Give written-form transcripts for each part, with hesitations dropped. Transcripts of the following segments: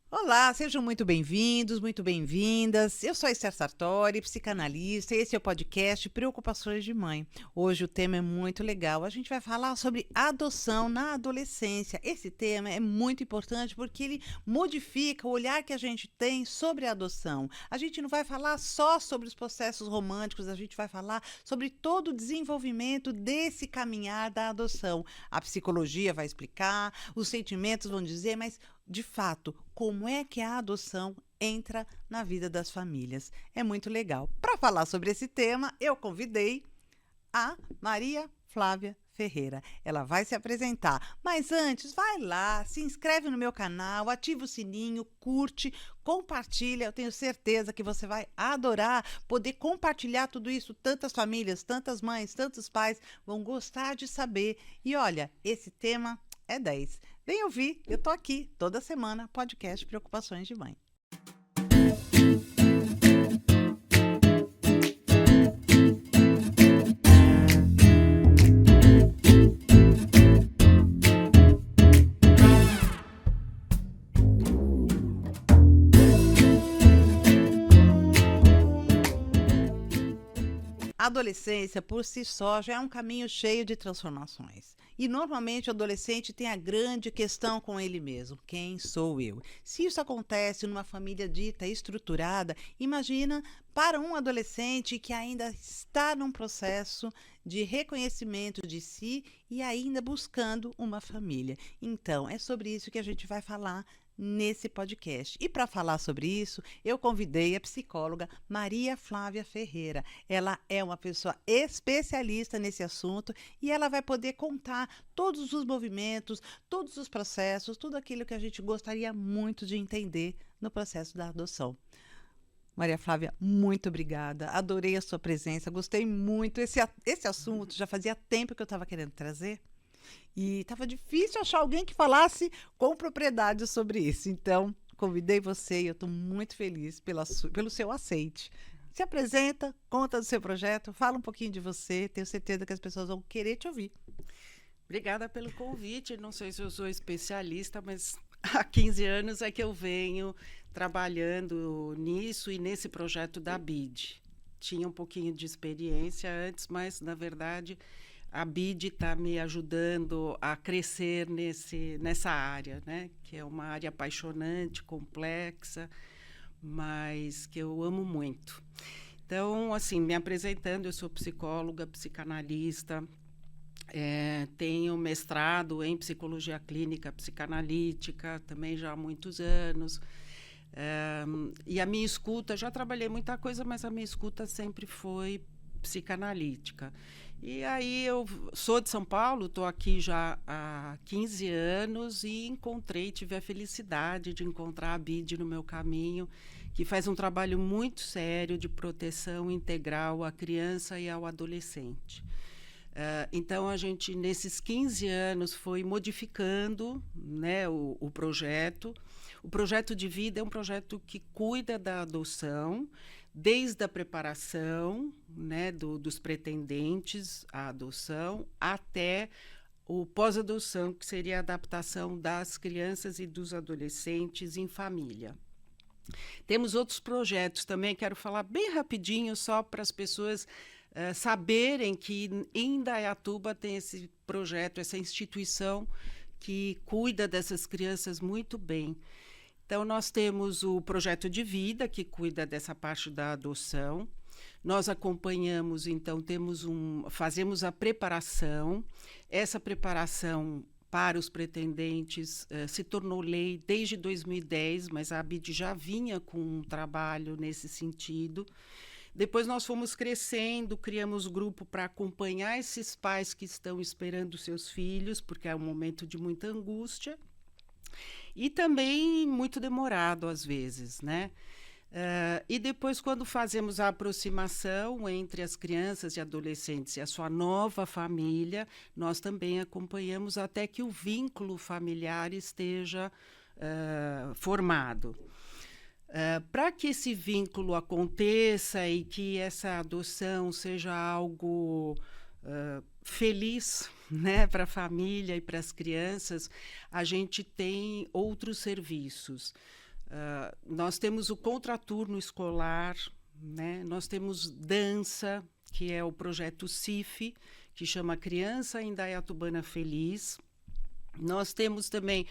Olá, sejam muito bem-vindos, muito bem-vindas. Eu sou a Esther Sartori, psicanalista, e esse é o podcast Preocupações de Mãe. Hoje o tema é muito legal. A gente vai falar sobre adoção na adolescência. Esse tema é muito importante porque ele modifica o olhar que a gente tem sobre a adoção. A gente não vai falar só sobre os processos românticos, a gente vai falar sobre todo o desenvolvimento desse caminhar da adoção. A psicologia vai explicar, os sentimentos vão dizer, mas de fato, como é que a adoção entra na vida das famílias. É muito legal. Para falar sobre esse tema, eu convidei a Maria Flávia Ferreira. Ela vai se apresentar. Mas antes, vai lá, se inscreve no meu canal, ativa o sininho, curte, compartilha. Eu tenho certeza que você vai adorar poder compartilhar tudo isso. Tantas famílias, tantas mães, tantos pais vão gostar de saber. E olha, esse tema é 10. Vem ouvir, eu tô aqui toda semana, podcast Preocupações de Mãe. A adolescência, por si só, já é um caminho cheio de transformações. E normalmente o adolescente tem a grande questão com ele mesmo: quem sou eu? Se isso acontece numa família dita estruturada, imagina para um adolescente que ainda está num processo de reconhecimento de si e ainda buscando uma família. Então, é sobre isso que a gente vai falar nesse podcast. E para falar sobre isso, eu convidei a psicóloga Maria Flávia Ferreira. Ela é uma pessoa especialista nesse assunto e ela vai poder contar todos os movimentos, todos os processos, tudo aquilo que a gente gostaria muito de entender no processo da adoção. Maria Flávia, muito obrigada. Adorei a sua presença, gostei muito. Esse assunto já fazia tempo que eu estava querendo trazer. E estava difícil achar alguém que falasse com propriedade sobre isso. Então, convidei você e eu estou muito feliz pelo seu aceite. Se apresenta, conta do seu projeto, fala um pouquinho de você. Tenho certeza que as pessoas vão querer te ouvir. Obrigada pelo convite. Não sei se eu sou especialista, mas há 15 anos é que eu venho trabalhando nisso e nesse projeto da BID. Tinha um pouquinho de experiência antes, mas, na verdade, a BID está me ajudando a crescer nessa área, né? Que é uma área apaixonante, complexa, mas que eu amo muito. Então, assim, me apresentando, eu sou psicóloga, psicanalista, tenho mestrado em psicologia clínica psicanalítica, também já há muitos anos. E a minha escuta, já trabalhei muita coisa, mas a minha escuta sempre foi psicanalítica. E aí eu sou de São Paulo, estou aqui já há 15 anos e tive a felicidade de encontrar a BID no meu caminho, que faz um trabalho muito sério de proteção integral à criança e ao adolescente. Então, a gente, nesses 15 anos, foi modificando, né, o projeto. O projeto de vida é um projeto que cuida da adoção, desde a preparação, né, dos pretendentes à adoção, até o pós-adoção, que seria a adaptação das crianças e dos adolescentes em família. Temos outros projetos também, quero falar bem rapidinho, só para as pessoas saberem que em Indaiatuba tem esse projeto, essa instituição que cuida dessas crianças muito bem. Então, nós temos o projeto de vida, que cuida dessa parte da adoção. Nós acompanhamos, então, fazemos a preparação. Essa preparação para os pretendentes se tornou lei desde 2010, mas a ABID já vinha com um trabalho nesse sentido. Depois nós fomos crescendo, criamos grupo para acompanhar esses pais que estão esperando seus filhos, porque é um momento de muita angústia e também muito demorado às vezes, né? E depois, quando fazemos a aproximação entre as crianças e adolescentes e a sua nova família, nós também acompanhamos até que o vínculo familiar esteja formado. Para que esse vínculo aconteça e que essa adoção seja algo feliz, né, para a família e para as crianças, a gente tem outros serviços. Nós temos o contraturno escolar, né? Nós temos dança, que é o projeto CIF, que chama Criança Indaiatubana Feliz. Nós temos também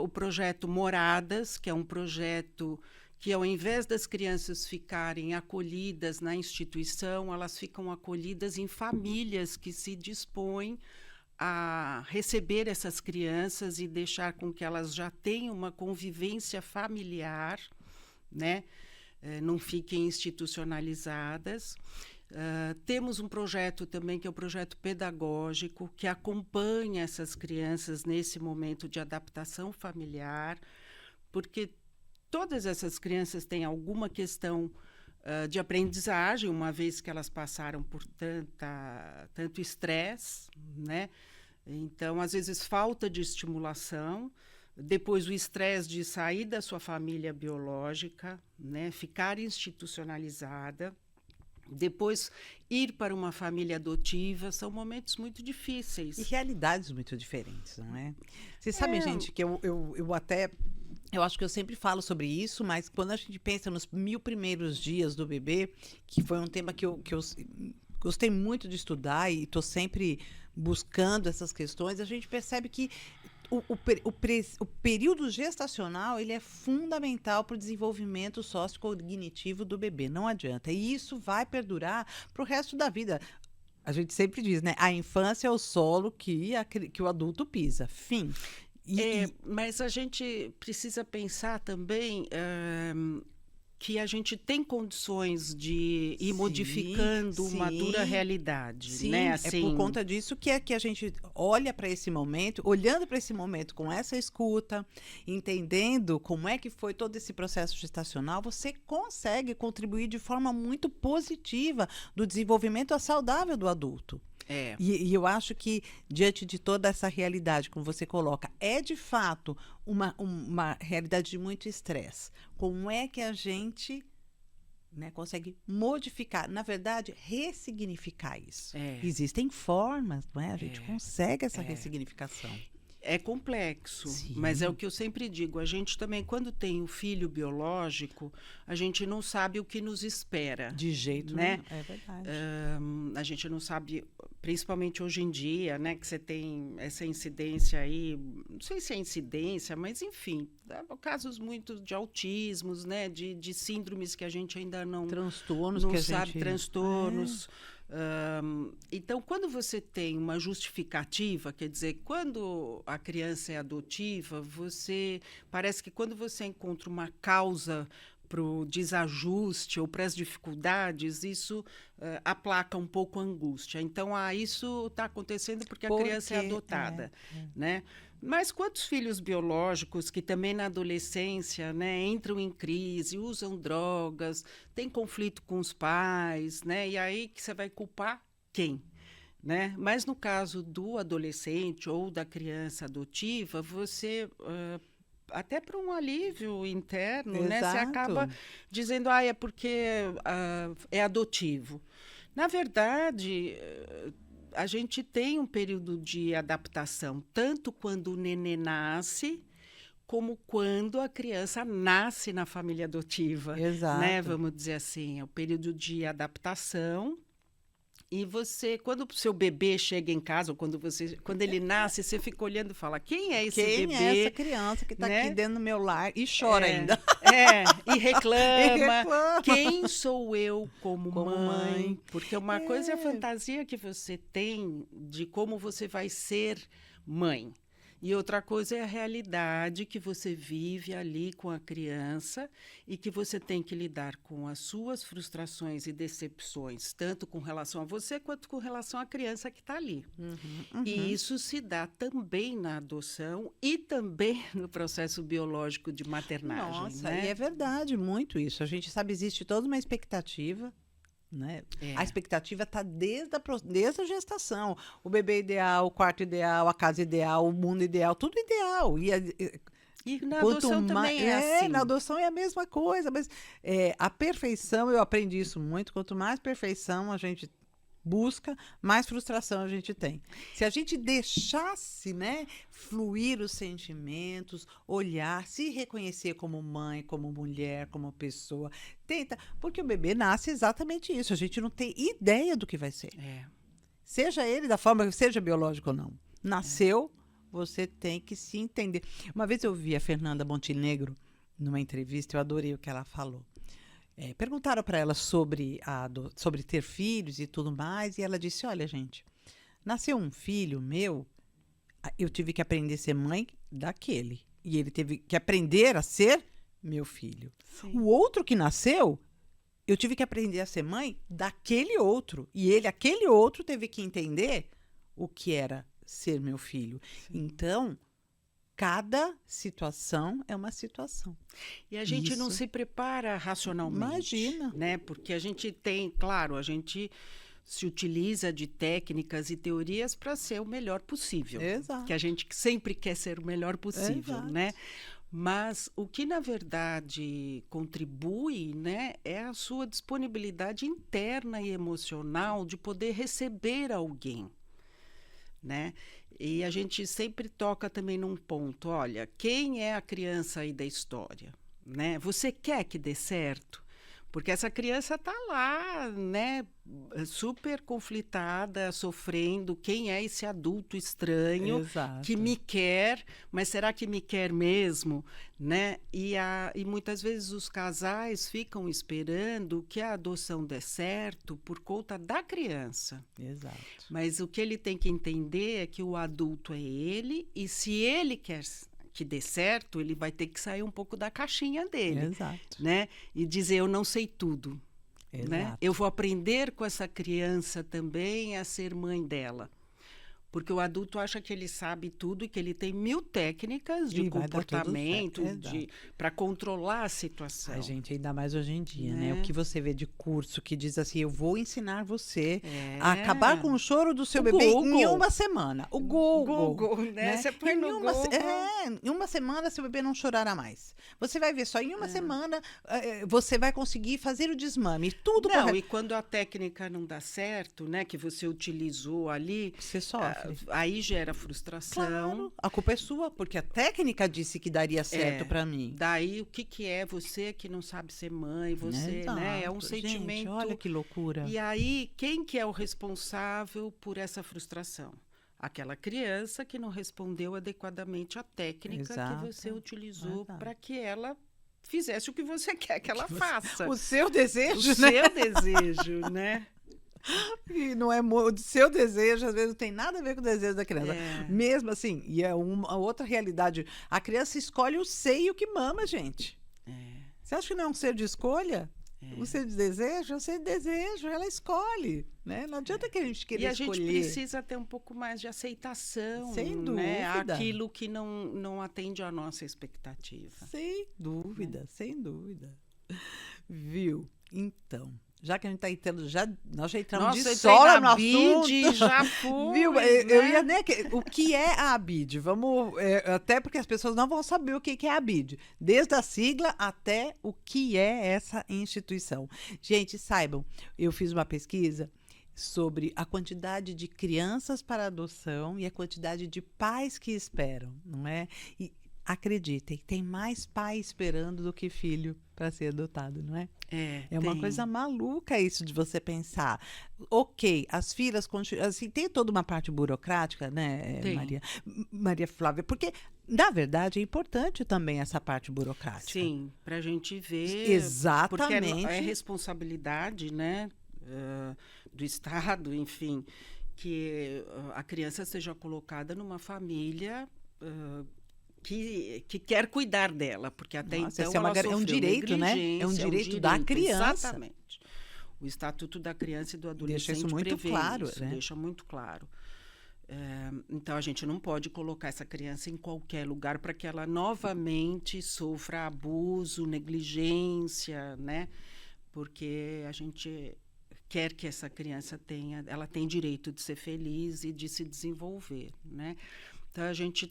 o projeto Moradas, que é um projeto que, ao invés das crianças ficarem acolhidas na instituição, elas ficam acolhidas em famílias que se dispõem a receber essas crianças e deixar com que elas já tenham uma convivência familiar, né? Não fiquem institucionalizadas. Temos um projeto também, que é o projeto pedagógico, que acompanha essas crianças nesse momento de adaptação familiar, porque todas essas crianças têm alguma questão de aprendizagem, uma vez que elas passaram por tanto estresse, né? Então, às vezes, falta de estimulação, depois o estresse de sair da sua família biológica, né? Ficar institucionalizada, depois ir para uma família adotiva, são momentos muito difíceis. E realidades muito diferentes, não é? Vocês sabem, gente, que eu acho que eu sempre falo sobre isso, mas quando a gente pensa nos 1000 primeiros dias do bebê, que foi um tema que eu gostei muito de estudar e estou sempre buscando essas questões, a gente percebe que o período gestacional ele é fundamental para o desenvolvimento sociocognitivo do bebê, não adianta. E isso vai perdurar para o resto da vida. A gente sempre diz, né? A infância é o solo que o adulto pisa. Fim. Mas a gente precisa pensar também que a gente tem condições de ir modificando uma dura realidade. Sim, né? Assim, é por conta disso que a gente olha para esse momento, olhando para esse momento com essa escuta, entendendo como é que foi todo esse processo gestacional, você consegue contribuir de forma muito positiva do desenvolvimento saudável do adulto. E eu acho que, diante de toda essa realidade, como você coloca, é de fato uma realidade de muito estresse. Como é que a gente, né, consegue modificar, na verdade, ressignificar isso? Existem formas, não é? A gente consegue essa ressignificação. É complexo, mas é o que eu sempre digo. A gente também, quando tem um filho biológico, a gente não sabe o que nos espera. De jeito né? Nenhum. É verdade. A gente não sabe, principalmente hoje em dia, né, que você tem essa incidência aí, não sei se é incidência, mas enfim, casos muito de autismos, né, de síndromes que a gente ainda não transtornos não que a sabe, gente... transtornos. Então, quando você tem uma justificativa, quer dizer, quando a criança é adotiva, parece que quando você encontra uma causa para o desajuste ou para as dificuldades, isso aplaca um pouco a angústia. Então, isso está acontecendo porque a criança é adotada. Né? Mas quantos filhos biológicos que também na adolescência, né, entram em crise, usam drogas, têm conflito com os pais, né? E aí que você vai culpar quem? Né? Mas no caso do adolescente ou da criança adotiva, você... até para um alívio interno, né? Você acaba dizendo, é porque é adotivo. Na verdade, a gente tem um período de adaptação, tanto quando o nenê nasce, como quando a criança nasce na família adotiva. Exato. Né? Vamos dizer assim, é o período de adaptação. E você, quando o seu bebê chega em casa, ou quando ele nasce, você fica olhando e fala, quem é esse bebê? Quem é essa criança que está aqui dentro do meu lar e chora ainda? E reclama. Quem sou eu como mãe? Porque uma coisa é a fantasia que você tem de como você vai ser mãe. E outra coisa é a realidade que você vive ali com a criança e que você tem que lidar com as suas frustrações e decepções, tanto com relação a você quanto com relação à criança que está ali. E isso se dá também na adoção e também no processo biológico de maternagem. Nossa, né? E é verdade, muito isso. A gente sabe, existe toda uma expectativa. Né? A expectativa está desde a gestação. O bebê ideal, o quarto ideal, a casa ideal, o mundo ideal, tudo ideal. E na adoção também é assim. Na adoção é a mesma coisa, mas a perfeição, eu aprendi isso muito, quanto mais perfeição a gente busca, mais frustração a gente tem. Se a gente deixasse, né, fluir os sentimentos, olhar, se reconhecer como mãe, como mulher, como pessoa, tenta, porque o bebê nasce exatamente isso, a gente não tem ideia do que vai ser. Seja ele da forma que seja biológico ou não. Nasceu, você tem que se entender. Uma vez eu vi a Fernanda Montenegro numa entrevista, eu adorei o que ela falou. Perguntaram para ela sobre ter filhos e tudo mais, e ela disse: olha, gente, nasceu um filho meu, eu tive que aprender a ser mãe daquele. E ele teve que aprender a ser meu filho. Sim. O outro que nasceu, eu tive que aprender a ser mãe daquele outro. E ele, aquele outro, teve que entender o que era ser meu filho. Sim. Então, cada situação é uma situação. E a gente não Isso. se prepara racionalmente. Imagina. Né? Porque a gente tem, claro, a gente se utiliza de técnicas e teorias para ser o melhor possível. Exato. Que a gente sempre quer ser o melhor possível, Exato. né? Mas o que, na verdade, contribui, né, é a sua disponibilidade interna e emocional de poder receber alguém, né? E a gente sempre toca também num ponto, olha, quem é a criança aí da história, né? Você quer que dê certo? Porque essa criança está lá, né, super conflitada, sofrendo. Quem é esse adulto estranho Exato. que me quer, mas será que me quer mesmo? Né? E muitas vezes os casais ficam esperando que a adoção dê certo por conta da criança. Exato. Mas o que ele tem que entender é que o adulto é ele, e se ele quer que dê certo, ele vai ter que sair um pouco da caixinha dele. Exato. Né? E dizer, eu não sei tudo. Exato. Né? Eu vou aprender com essa criança também a ser mãe dela. Porque o adulto acha que ele sabe tudo e que ele tem 1000 técnicas de comportamento para controlar a situação. Ai, gente, ainda mais hoje em dia, né? O que você vê de curso que diz assim, eu vou ensinar você a acabar com o choro do seu bebê em uma semana. O Google, né? Você põe no Google. Em uma semana seu bebê não chorará mais. Você vai ver, só em uma semana você vai conseguir fazer o desmame. Tudo não, correto. E quando a técnica não dá certo, né? Que você utilizou ali... Você sofre. Aí gera frustração. Claro, a culpa é sua, porque a técnica disse que daria certo para mim. Daí, o que é você que não sabe ser mãe? Você, né? É um sentimento... Gente, olha que loucura. E aí, quem que é o responsável por essa frustração? Aquela criança que não respondeu adequadamente à técnica que você utilizou para que ela fizesse o que você quer que ela faça. O seu desejo, o seu desejo, né? E não é o seu desejo, às vezes não tem nada a ver com o desejo da criança. Mesmo assim, e é uma outra realidade. A criança escolhe o seio que mama, gente. Você acha que não é um ser de escolha? O ser de desejo é o ser de desejo, ela escolhe. Né? Não adianta que a gente queira escolher. E a gente precisa ter um pouco mais de aceitação. Sem dúvida. Né? Aquilo que não atende à nossa expectativa. Sem dúvida, sem dúvida. Viu? Então... Já que a gente está entrando, nós já entramos de sola no assunto. Já fui, viu? Né? Eu ia, né, o que é a ABID? Vamos, até porque as pessoas não vão saber o que é a ABID. Desde a sigla até o que é essa instituição. Gente, saibam, eu fiz uma pesquisa sobre a quantidade de crianças para adoção e a quantidade de pais que esperam, não é? E acreditem, tem mais pai esperando do que filho para ser adotado, não é? É uma coisa maluca isso de você pensar. Ok, as filas continuam. Assim, tem toda uma parte burocrática, né, Maria Flávia? Porque, na verdade, é importante também essa parte burocrática. Sim, para a gente ver. Exatamente. Porque é responsabilidade, né, do Estado, enfim, que a criança seja colocada numa família. Que quer cuidar dela, porque até então ela sofreu é um direito, né? É um direito da criança. Exatamente. O Estatuto da Criança e do Adolescente deixa isso muito claro, isso, né? Deixa muito claro. Então, a gente não pode colocar essa criança em qualquer lugar para que ela novamente sofra abuso, negligência, né? Porque a gente quer que essa criança ela tem direito de ser feliz e de se desenvolver, né? Então, a gente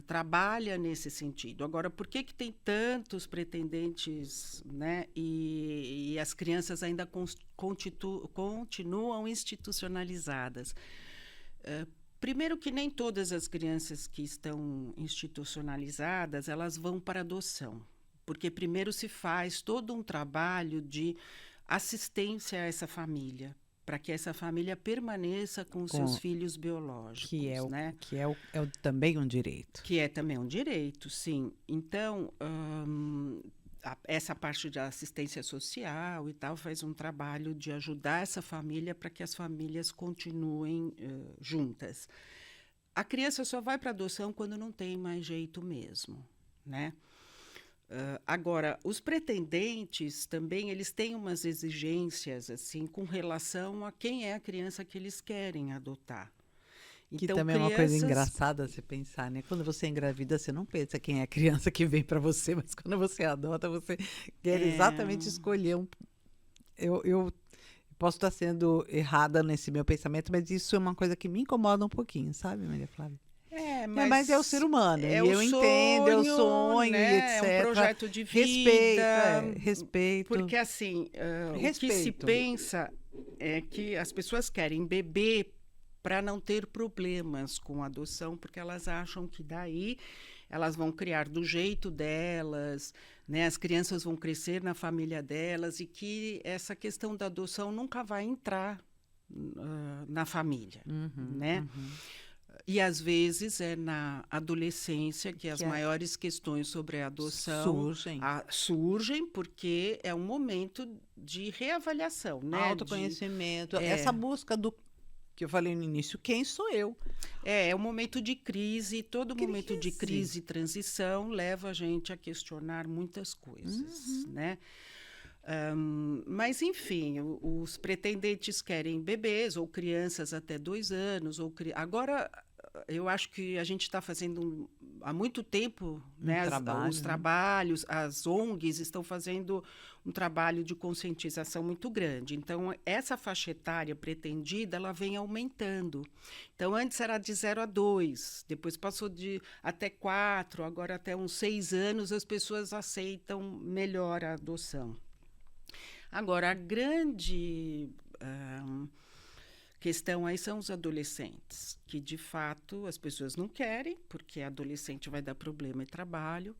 trabalha nesse sentido. Agora, por que tem tantos pretendentes, né? E as crianças ainda continuam institucionalizadas? Primeiro que nem todas as crianças que estão institucionalizadas, elas vão para adoção. Porque primeiro se faz todo um trabalho de assistência a essa família, para que essa família permaneça com os seus filhos biológicos, né? Que é também um direito. Que é também um direito, sim. Então, essa parte de assistência social e tal faz um trabalho de ajudar essa família para que as famílias continuem juntas. A criança só vai para adoção quando não tem mais jeito mesmo, né? Agora, os pretendentes também, eles têm umas exigências, assim, com relação a quem é a criança que eles querem adotar. Que então, também é uma coisa engraçada você pensar, né? Quando você engravida, você não pensa quem é a criança que vem para você, mas quando você adota, você quer exatamente escolher Eu posso estar sendo errada nesse meu pensamento, mas isso é uma coisa que me incomoda um pouquinho, sabe, Maria Flávia? Mas é o ser humano, e eu entendo, é o sonho, né? e etc. É um projeto de vida. Respeito. Porque, assim, o que se pensa é que as pessoas querem bebê para não ter problemas com a adoção, porque elas acham que daí elas vão criar do jeito delas, né? As crianças vão crescer na família delas, e que essa questão da adoção nunca vai entrar na família, né? E, às vezes, é na adolescência que as maiores questões sobre a adoção surgem, porque é um momento de reavaliação, né? Autoconhecimento, essa busca do que eu falei no início, quem sou eu? É um momento de crise, todo momento de crise e transição leva a gente a questionar muitas coisas, né? Mas, enfim, os pretendentes querem bebês ou crianças até 2 anos. Agora, eu acho que a gente está fazendo há muito tempo, né, os trabalhos, as ONGs estão fazendo um trabalho de conscientização muito grande. Então, essa faixa etária pretendida, ela vem aumentando. Então, antes era de 0 a 2, depois passou até 4, agora até uns 6 anos as pessoas aceitam melhor a adoção. Agora, a grande questão aí são os adolescentes, que, de fato, as pessoas não querem, porque adolescente vai dar problema em trabalho.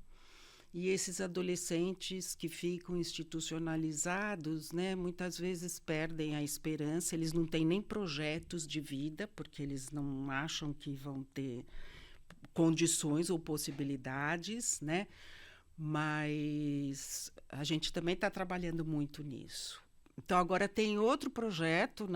E esses adolescentes que ficam institucionalizados, né, muitas vezes perdem a esperança, eles não têm nem projetos de vida, porque eles não acham que vão ter condições ou possibilidades, né? Mas a gente também está trabalhando muito nisso. Então, agora tem outro projeto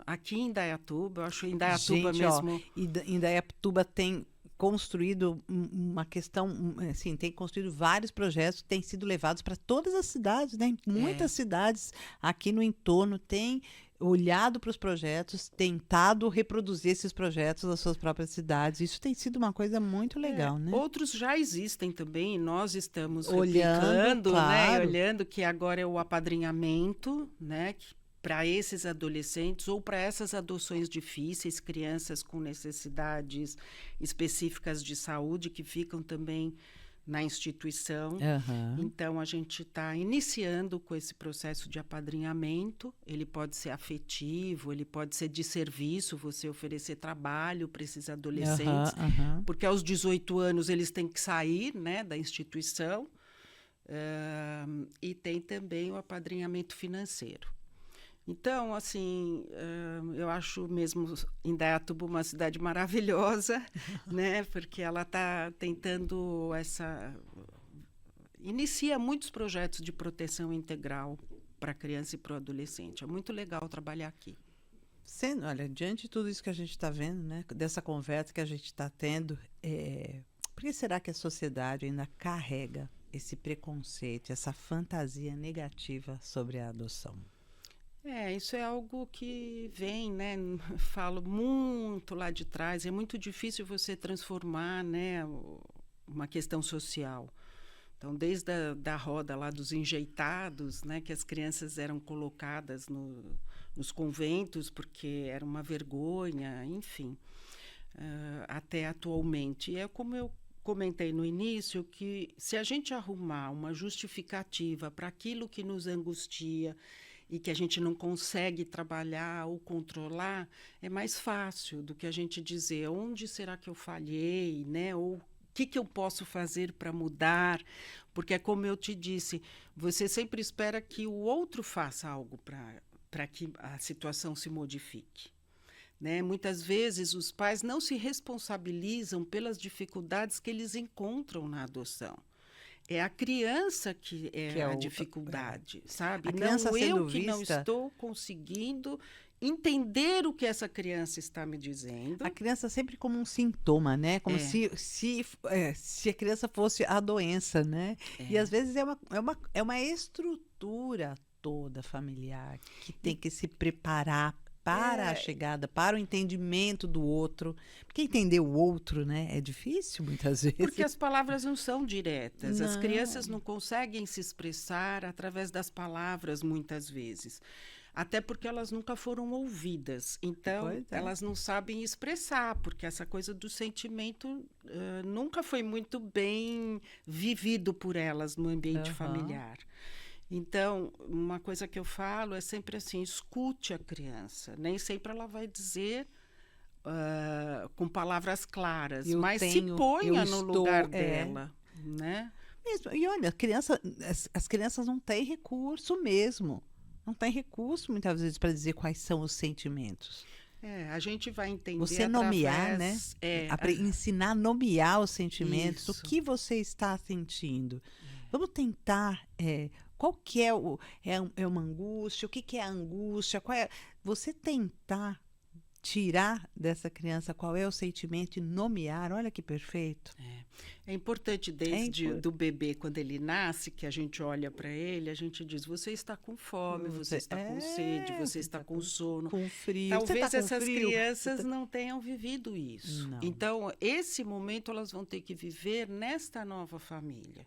aqui em Indaiatuba, eu acho que Indaiatuba mesmo... Indaiatuba tem construído uma questão, assim, tem construído vários projetos, têm sido levados para todas as cidades, né? Muitas cidades aqui no entorno têm olhado para os projetos, tentado reproduzir esses projetos nas suas próprias cidades. Isso tem sido uma coisa muito legal, né? Outros já existem também, e nós estamos replicando, né? Olhando que agora é o apadrinhamento, né? Para esses adolescentes ou para essas adoções difíceis, crianças com necessidades específicas de saúde que ficam também na instituição. Então, a gente está iniciando com esse processo de apadrinhamento. Ele pode ser afetivo, ele pode ser de serviço, você oferecer trabalho para esses adolescentes, porque aos 18 anos eles têm que sair, né, da instituição. E tem também o apadrinhamento financeiro. Então, assim, eu acho mesmo Indaiatuba uma cidade maravilhosa, né? Porque ela está tentando inicia muitos projetos de proteção integral para a criança e para o adolescente. É muito legal trabalhar aqui. Olha, diante de tudo isso que a gente está vendo, né? Dessa conversa que a gente está tendo, por que será que a sociedade ainda carrega esse preconceito, essa fantasia negativa sobre a adoção? Isso é algo que vem, né? Falo muito lá de trás. É muito difícil você transformar, né, uma questão social. Então, desde da roda lá dos enjeitados, né, que as crianças eram colocadas nos conventos porque era uma vergonha, enfim. até atualmente. E é como eu comentei no início, que se a gente arrumar uma justificativa para aquilo que nos angustia e que a gente não consegue trabalhar ou controlar, é mais fácil do que a gente dizer onde será que eu falhei, né? Ou o que eu posso fazer para mudar? Porque é como eu te disse, você sempre espera que o outro faça algo para que a situação se modifique. Né? Muitas vezes os pais não se responsabilizam pelas dificuldades que eles encontram na adoção. É a criança que é a dificuldade, sabe? A criança não sendo eu que não vista... estou conseguindo entender o que essa criança está me dizendo. A criança sempre como um sintoma, né? Como se a criança fosse a doença, né? E às vezes é uma estrutura toda familiar que tem que se preparar para a chegada, para o entendimento do outro. Porque entender o outro, né, é difícil muitas vezes. Porque as palavras não são diretas. Não. As crianças não conseguem se expressar através das palavras, muitas vezes. Até porque elas nunca foram ouvidas. Então, elas não sabem expressar, porque essa coisa do sentimento nunca foi muito bem vivido por elas no ambiente familiar. Então, uma coisa que eu falo é sempre assim, escute a criança. Nem sempre ela vai dizer com palavras claras, mas se ponha no lugar dela, né? Mesmo. E olha, as crianças não têm recurso mesmo. Não tem recurso, muitas vezes, para dizer quais são os sentimentos. A gente vai entender você nomear, né? Ensinar a nomear os sentimentos, Isso. o que você está sentindo. Vamos tentar... qual que é uma angústia? O que é a angústia? Você tentar tirar dessa criança qual é o sentimento e nomear, olha que perfeito. É importante desde do bebê, quando ele nasce, que a gente olha para ele, a gente diz, você está com fome, você está com sede, você está com sono. Com frio. Talvez essas crianças não tenham vivido isso. Não. Então, esse momento elas vão ter que viver nesta nova família.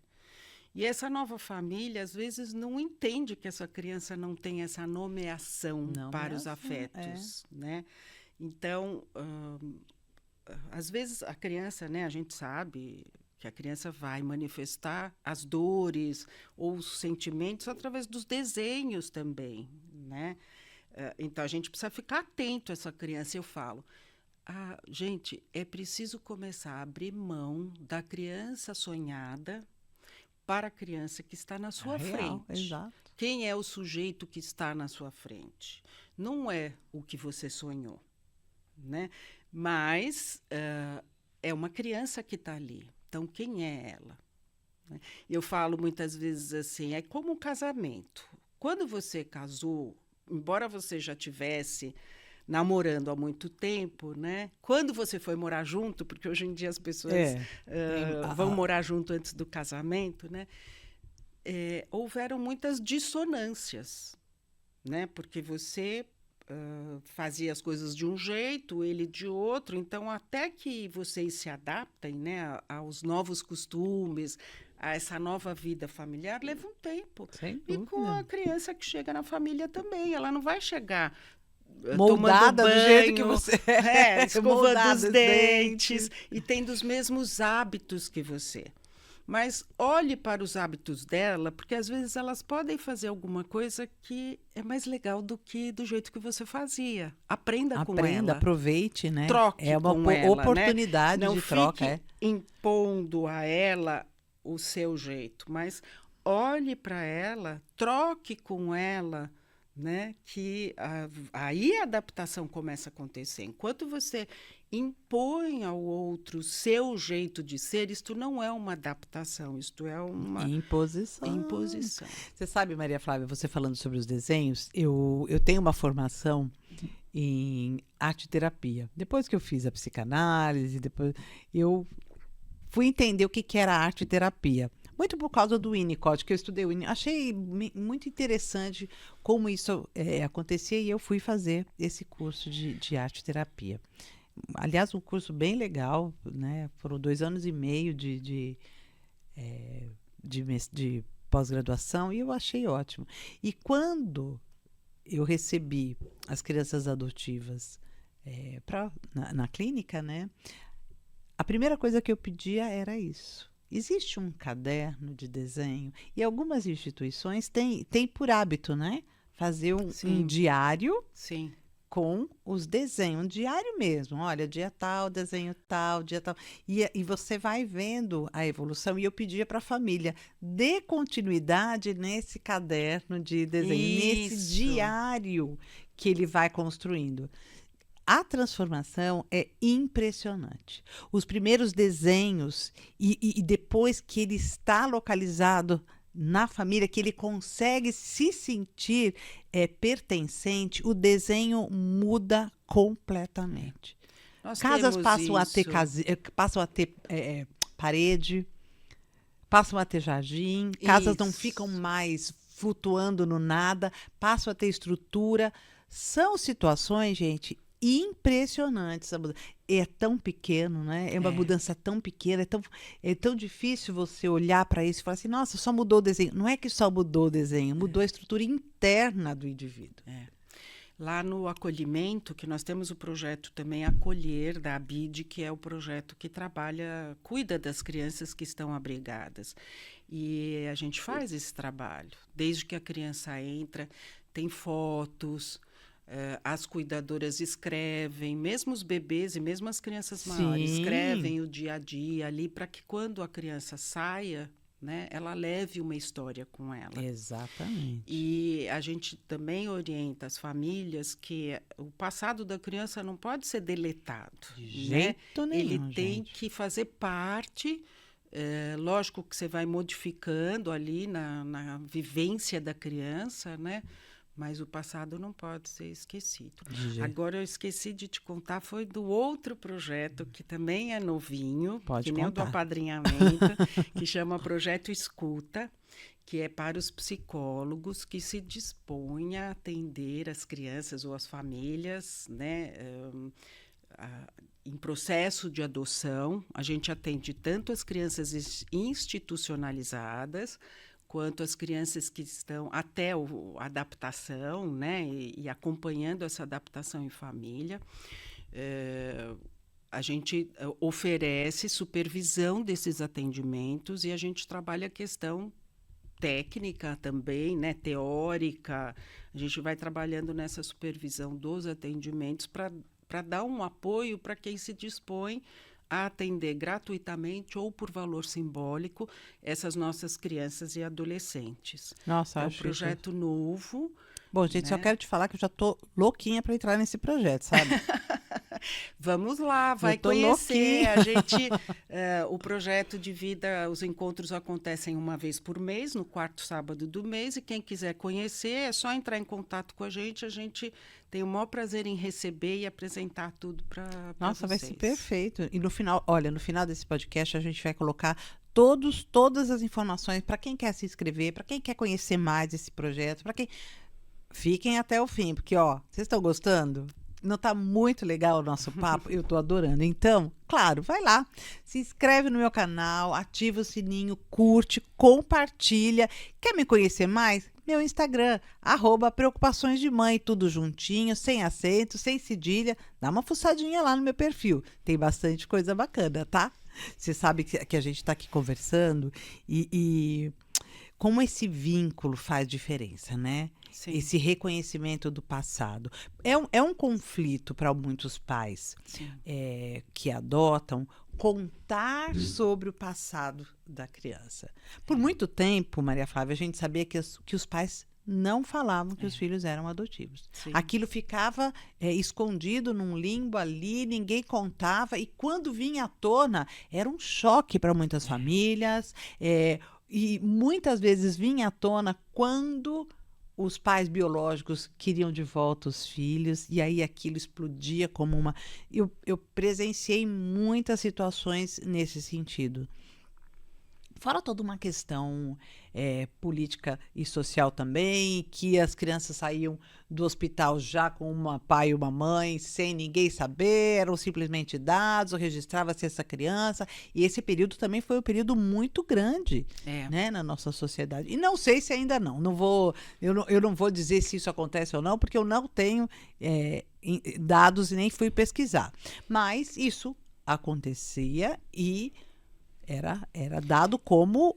E essa nova família, às vezes, não entende que essa criança não tem essa nomeação para os afetos, né? Então, às vezes, a criança, né, a gente sabe que a criança vai manifestar as dores ou os sentimentos através dos desenhos também, né? Então, a gente precisa ficar atento a essa criança. Eu falo, gente, é preciso começar a abrir mão da criança sonhada para a criança que está na sua frente. Exato. Quem é o sujeito que está na sua frente? Não é o que você sonhou, né? Mas é uma criança que está ali. Então, quem é ela? Eu falo muitas vezes assim, é como um casamento. Quando você casou, embora você já tivesse namorando há muito tempo, né? Quando você foi morar junto, porque hoje em dia as pessoas vão morar junto antes do casamento, né? Houveram muitas dissonâncias, né? Porque você fazia as coisas de um jeito, ele de outro, então até que vocês se adaptem, né, aos novos costumes, a essa nova vida familiar, leva um tempo. E com a criança que chega na família também, ela não vai chegar moldada banho, do jeito que você escovando os dentes e tendo os mesmos hábitos que você. Mas olhe para os hábitos dela, porque às vezes elas podem fazer alguma coisa que é mais legal do que do jeito que você fazia. Aprenda com ela. Aproveite, né? Troque é uma com ela, oportunidade, né? de troca. Não fique impondo a ela o seu jeito, mas olhe para ela, troque com ela, né? Que aí a adaptação começa a acontecer. Enquanto você impõe ao outro o seu jeito de ser, isto não é uma adaptação, isto é uma imposição. Você sabe, Maria Flávia, você falando sobre os desenhos, eu tenho uma formação em arte-terapia. Depois que eu fiz a psicanálise, depois eu fui entender o que era arte-terapia. Muito por causa do Winnicott, que eu estudei o Winnicott. Achei muito interessante como isso acontecia e eu fui fazer esse curso de arte-terapia. Aliás, um curso bem legal, né? Foram 2 anos e meio de pós-graduação e eu achei ótimo. E quando eu recebi as crianças adotivas na clínica, né? A primeira coisa que eu pedia era isso. Existe um caderno de desenho e algumas instituições têm por hábito, né? Fazer um diário Sim. com os desenhos, um diário mesmo. Olha, dia tal, desenho tal, dia tal. E você vai vendo a evolução. E eu pedia para a família, dê continuidade nesse caderno de desenho, nesse diário que ele vai construindo. A transformação é impressionante. Os primeiros desenhos e depois que ele está localizado na família, que ele consegue se sentir pertencente, o desenho muda completamente. Casas passam a ter parede, passam a ter jardim, casas não ficam mais flutuando no nada, passam a ter estrutura. São situações, gente, impressionantes. É tão pequeno, né? É uma mudança tão pequena, é tão difícil você olhar para isso e falar assim, nossa, só mudou o desenho. Não é que só mudou o desenho, mudou a estrutura interna do indivíduo. Lá no acolhimento, que nós temos o projeto também Acolher, da ABID, que é o projeto que cuida das crianças que estão abrigadas. E a gente faz esse trabalho. Desde que a criança entra, tem fotos, as cuidadoras escrevem, mesmo os bebês e mesmo as crianças maiores, escrevem o dia a dia ali para que quando a criança saia, né, ela leve uma história com ela. Exatamente. E a gente também orienta as famílias que o passado da criança não pode ser deletado. De jeito nenhum, ele tem que fazer parte. Lógico que você vai modificando ali na vivência da criança, né? Mas o passado não pode ser esquecido. Agora, eu esqueci de te contar, foi do outro projeto, que também é novinho, que nem o do apadrinhamento, que chama Projeto Escuta, que é para os psicólogos que se dispõem a atender as crianças ou as famílias, né, em processo de adoção. A gente atende tanto as crianças institucionalizadas, quanto as crianças que estão até a adaptação, né, e acompanhando essa adaptação em família. A gente oferece supervisão desses atendimentos e a gente trabalha a questão técnica também, né, teórica. A gente vai trabalhando nessa supervisão dos atendimentos para dar um apoio para quem se dispõe a atender gratuitamente ou por valor simbólico essas nossas crianças e adolescentes. Nossa, é um projeto novo. Bom, gente, só quero te falar que eu já tô louquinha para entrar nesse projeto, sabe? Vamos lá, vai conhecer. A gente, o projeto de vida, os encontros acontecem uma vez por mês, no 4º sábado do mês, e quem quiser conhecer é só entrar em contato com a gente tem o maior prazer em receber e apresentar tudo para vocês. Nossa, vai ser perfeito. E no final, olha, no final desse podcast a gente vai colocar todas as informações para quem quer se inscrever, para quem quer conhecer mais esse projeto, para quem... Fiquem até o fim, porque, ó, vocês estão gostando? Não tá muito legal o nosso papo? Eu tô adorando. Então, claro, vai lá, se inscreve no meu canal, ativa o sininho, curte, compartilha. Quer me conhecer mais? Meu Instagram, @preocupações de mãe, tudo juntinho, sem acento, sem cedilha. Dá uma fuçadinha lá no meu perfil. Tem bastante coisa bacana, tá? Você sabe que a gente tá aqui conversando e como esse vínculo faz diferença, né? Sim. Esse reconhecimento do passado. É um conflito para muitos pais que adotam contar sobre o passado da criança. Por muito tempo, Maria Flávia, a gente sabia que os pais não falavam que os filhos eram adotivos. Sim. Aquilo ficava escondido num limbo ali, ninguém contava, e quando vinha à tona, era um choque para muitas famílias, e muitas vezes vinha à tona quando os pais biológicos queriam de volta os filhos, e aí aquilo explodia como uma... Eu presenciei muitas situações nesse sentido. Fora toda uma questão política e social também, que as crianças saíam do hospital já com um pai e uma mãe, sem ninguém saber, eram simplesmente dados, ou registrava-se essa criança. E esse período também foi um período muito grande, né, na nossa sociedade. E não sei se ainda não. Eu não vou dizer se isso acontece ou não, porque eu não tenho dados e nem fui pesquisar. Mas isso acontecia e era dado como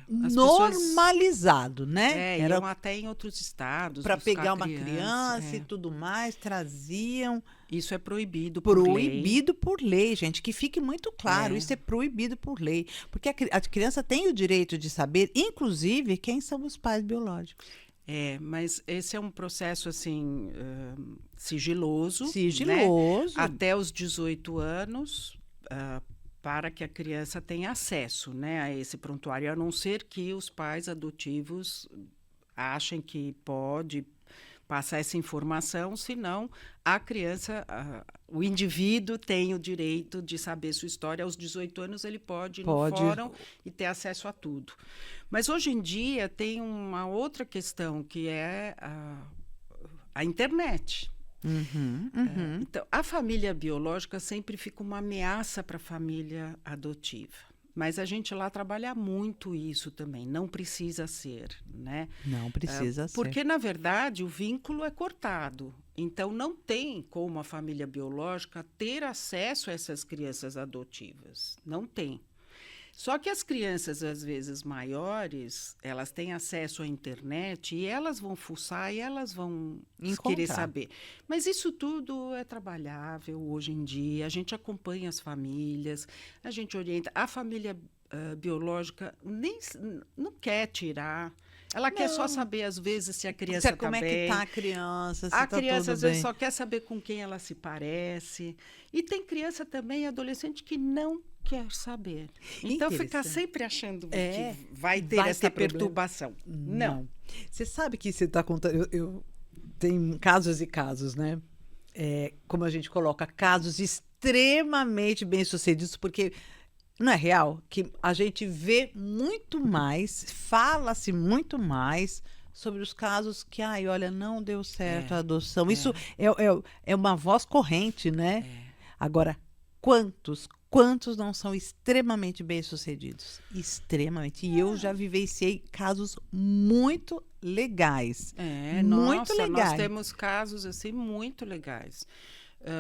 As pessoas normalizado, né? Era iam até em outros estados para buscar pegar uma criança é. e tudo mais, traziam. Isso é proibido por lei. Proibido por lei, gente, que fique muito claro, isso é proibido por lei. Porque a criança tem o direito de saber, inclusive, quem são os pais biológicos. Mas esse é um processo, assim, sigiloso. Sigiloso. Né? Até os 18 anos, para que a criança tenha acesso, né, a esse prontuário, a não ser que os pais adotivos achem que pode passar essa informação, senão a criança, o indivíduo tem o direito de saber sua história. Aos 18 anos ele pode ir no fórum e ter acesso a tudo. Mas hoje em dia tem uma outra questão, que é a internet. Então, a família biológica sempre fica uma ameaça para a família adotiva. Mas a gente lá trabalha muito isso também. Não precisa ser, né? Não precisa ser. Porque, na verdade, o vínculo é cortado. Então, não tem como a família biológica ter acesso a essas crianças adotivas. Não tem. Só que as crianças, às vezes maiores, elas têm acesso à internet e elas vão fuçar e elas vão querer saber. Mas isso tudo é trabalhável hoje em dia. A gente acompanha as famílias, a gente orienta. A família biológica não quer tirar. Ela quer só saber, às vezes, se a criança está bem. Como é que está a criança, se a tá criança, tudo às vezes, bem. só quer saber com quem ela se parece. E tem criança também, adolescente, que não quer saber. Então, fica sempre achando que vai ter essa perturbação. Não. Você sabe que você está contando... Tem casos e casos, né? Como a gente coloca, casos extremamente bem-sucedidos, porque... Não é real que a gente vê muito mais, fala-se muito mais sobre os casos que, olha, não deu certo a adoção. Isso é uma voz corrente, né? Agora, quantos não são extremamente bem-sucedidos? Extremamente. E eu já vivenciei casos muito legais. Muito legais. Nós temos casos, assim, muito legais.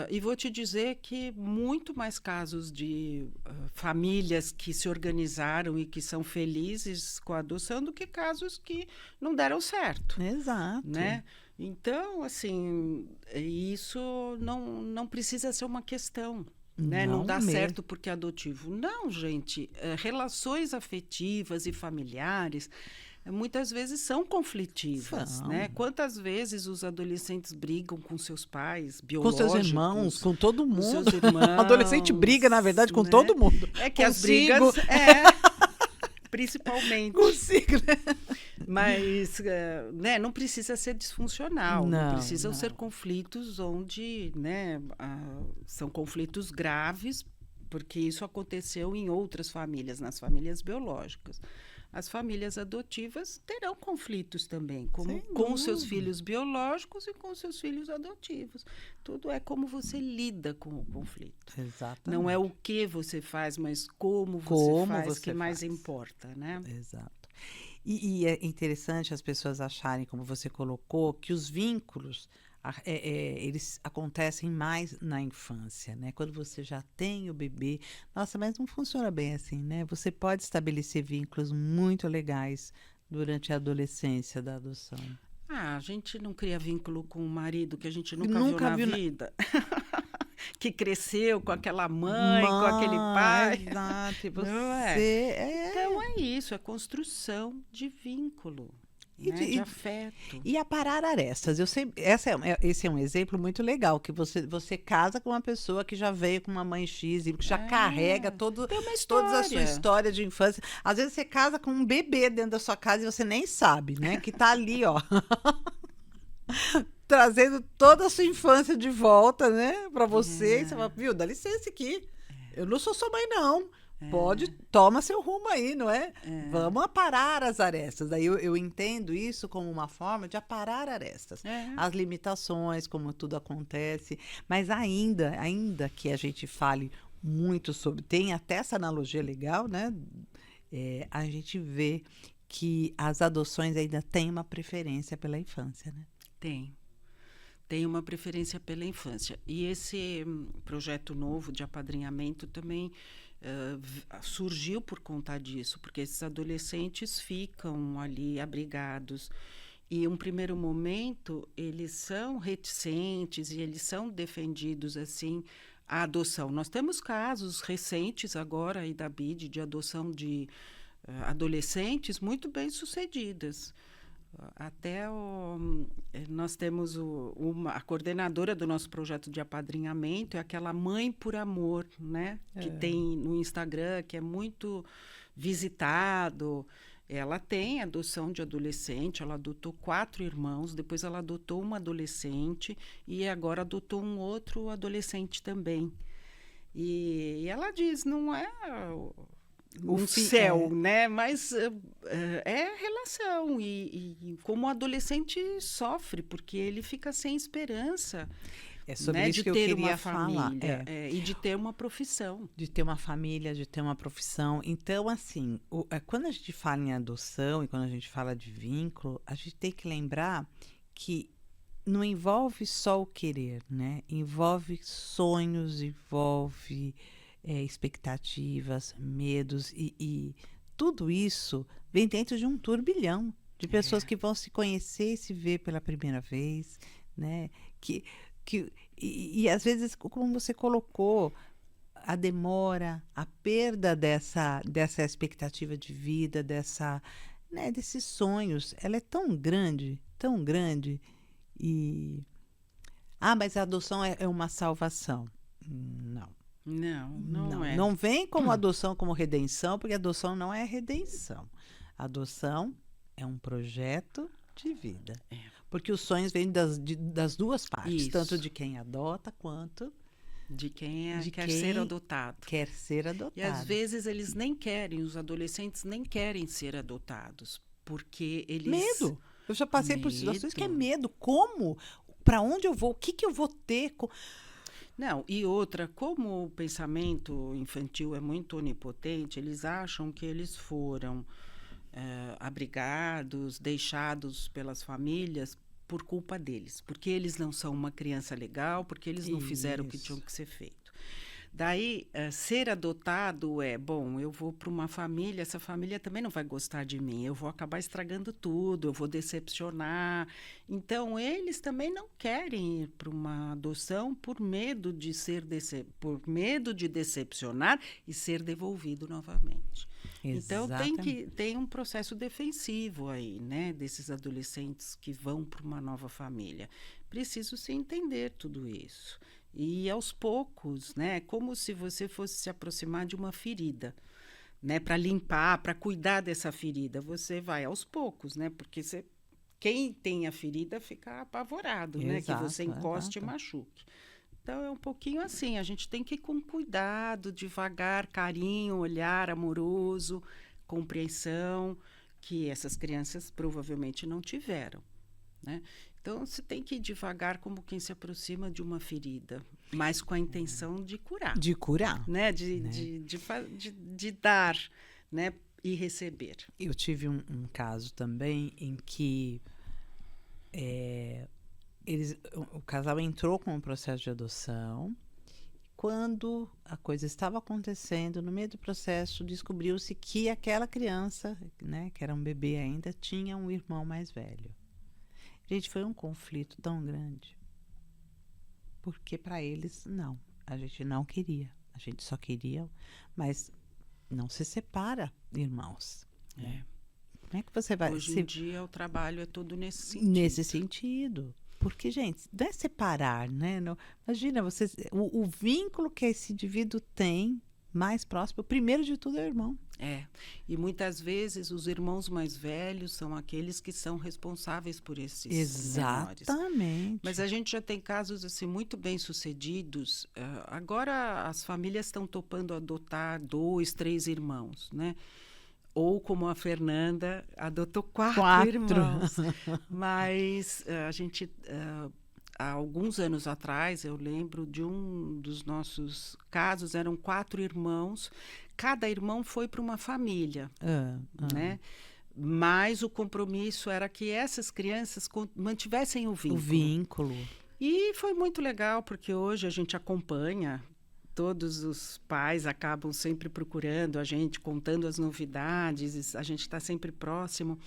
E vou te dizer que muito mais casos de famílias que se organizaram e que são felizes com a adoção do que casos que não deram certo. Exato. Né? Então, assim, isso não precisa ser uma questão. Né? Não dá certo porque é adotivo. Não, gente. Relações afetivas e familiares muitas vezes são conflitivas, né? Quantas vezes os adolescentes brigam com seus pais biológicos? Com seus irmãos, com todo mundo. Com seus irmãos, o adolescente briga, na verdade, com todo mundo. É que as brigas... principalmente. Consigo, né? Mas não precisa ser disfuncional. Não precisam ser conflitos onde são conflitos graves, porque isso aconteceu em outras famílias, nas famílias biológicas. As famílias adotivas terão conflitos também, com os seus filhos biológicos e com os seus filhos adotivos. Tudo é como você lida com o conflito. Exatamente. Não é o que você faz, mas como você faz que mais importa, né? Exato. E é interessante as pessoas acharem, como você colocou, que os vínculos eles acontecem mais na infância, né? Quando você já tem o bebê. Nossa, mas não funciona bem assim, né? Você pode estabelecer vínculos muito legais durante a adolescência da adoção. A gente não cria vínculo com o marido que a gente nunca viu na vida. Que cresceu com aquela mãe, com aquele pai. Exato. Então é isso, é construção de vínculo. De afeto. E aparar arestas. Esse é um exemplo muito legal, que você casa com uma pessoa que já veio com uma mãe X, e que já carrega toda a sua história de infância. Às vezes você casa com um bebê dentro da sua casa e você nem sabe, né? Que tá ali, ó. Trazendo toda a sua infância de volta, né? Pra você. E você fala, viu, dá licença aqui. Eu não sou sua mãe, não. Toma seu rumo aí, não é? Vamos aparar as arestas. Daí eu entendo isso como uma forma de aparar arestas. As limitações, como tudo acontece. Mas ainda que a gente fale muito sobre... Tem até essa analogia legal, né? A gente vê que as adoções ainda têm uma preferência pela infância, né? Tem uma preferência pela infância. E esse projeto novo de apadrinhamento também surgiu por conta disso, porque esses adolescentes ficam ali abrigados. E um primeiro momento, eles são reticentes e eles são defendidos assim à adoção. Nós temos casos recentes agora aí da BID de adoção de adolescentes muito bem sucedidas. Até nós temos a coordenadora do nosso projeto de apadrinhamento, é aquela Mãe por Amor, né? Que tem no Instagram, que é muito visitado. Ela tem adoção de adolescente, ela adotou 4 irmãos, depois ela adotou uma adolescente e agora adotou um outro adolescente também. E ela diz, não é um céu, né? Mas é relação. E como o adolescente sofre, porque ele fica sem esperança. É sobre né? isso De que eu ter queria uma falar. família e de ter uma profissão. De ter uma família, de ter uma profissão. Então, assim, quando a gente fala em adoção e quando a gente fala de vínculo, a gente tem que lembrar que não envolve só o querer, né? Envolve sonhos, envolve expectativas, medos e tudo isso vem dentro de um turbilhão de pessoas que vão se conhecer e se ver pela primeira vez, né? E às vezes, como você colocou, a demora, a perda dessa expectativa de vida, né, desses sonhos, ela é tão grande, e... Ah, mas a adoção é uma salvação. Não. Não é. Não vem como adoção, como redenção, porque adoção não é redenção. Adoção é um projeto de vida. Porque os sonhos vêm das duas partes, Isso. tanto de quem adota quanto de quem quer quem ser adotado. Quer ser adotado. E às vezes eles nem querem, os adolescentes nem querem ser adotados, porque eles... Medo. Eu já passei por situações que é medo. Como? Para onde eu vou? O que eu vou ter? Não, e outra, como o pensamento infantil é muito onipotente, eles acham que eles foram abrigados, deixados pelas famílias por culpa deles, porque eles não são uma criança legal, porque eles não fizeram o que tinham que ser feito. Daí, ser adotado bom, eu vou para uma família, essa família também não vai gostar de mim, eu vou acabar estragando tudo, eu vou decepcionar. Então, eles também não querem ir para uma adoção por medo de decepcionar e ser devolvido novamente. Exatamente. Então, tem um processo defensivo aí, né, desses adolescentes que vão para uma nova família. Preciso se entender tudo isso. E aos poucos, né, como se você fosse se aproximar de uma ferida, né, para limpar, para cuidar dessa ferida. Você vai aos poucos, né, porque quem tem a ferida fica apavorado, né, que você encoste e machuque. Então, é um pouquinho assim, a gente tem que ir com cuidado, devagar, carinho, olhar amoroso, compreensão, que essas crianças provavelmente não tiveram, né? Então, você tem que ir devagar como quem se aproxima de uma ferida, mas com a intenção de curar. De curar. Né? De dar, né? E receber. Eu tive um caso também em que o casal entrou com um processo de adoção. Quando a coisa estava acontecendo, no meio do processo, descobriu-se que aquela criança, né, que era um bebê ainda, tinha um irmão mais velho. Gente, foi um conflito tão grande. Porque para eles, não. A gente não queria. A gente só queria, mas não se separa, irmãos. Né? Como é que você vai... Hoje em dia, o trabalho é todo nesse sentido. Nesse sentido. Porque, gente, não é separar, né? Não, imagina, o vínculo que esse indivíduo tem mais próximo, primeiro de tudo, é o irmão. E muitas vezes os irmãos mais velhos são aqueles que são responsáveis por esses Exatamente. menores. Mas a gente já tem casos assim muito bem sucedidos. Agora as famílias estão topando adotar 2, 3 irmãos, né? Ou como a Fernanda adotou 4 irmãos. Mas a gente há alguns anos atrás, eu lembro de um dos nossos casos, eram 4 irmãos, cada irmão foi para uma família, né? Mas o compromisso era que essas crianças mantivessem o vínculo. E foi muito legal, porque hoje a gente acompanha, todos os pais acabam sempre procurando a gente, contando as novidades, a gente está sempre próximo.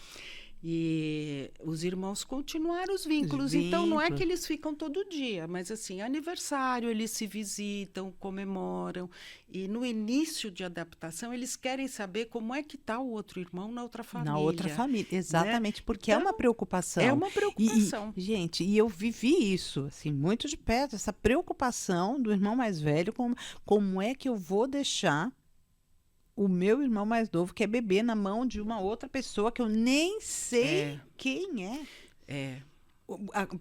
E os irmãos continuaram os vínculos. Então, não é que eles ficam todo dia, mas assim, aniversário, eles se visitam, comemoram. E no início de adaptação, eles querem saber como é que está o outro irmão na outra família. Na outra família, exatamente, né? porque Então, é uma preocupação. É uma preocupação. Gente, e eu vivi isso, assim, muito de perto, essa preocupação do irmão mais velho, como é que eu vou deixar o meu irmão mais novo, que é bebê, na mão de uma outra pessoa que eu nem sei quem é. É.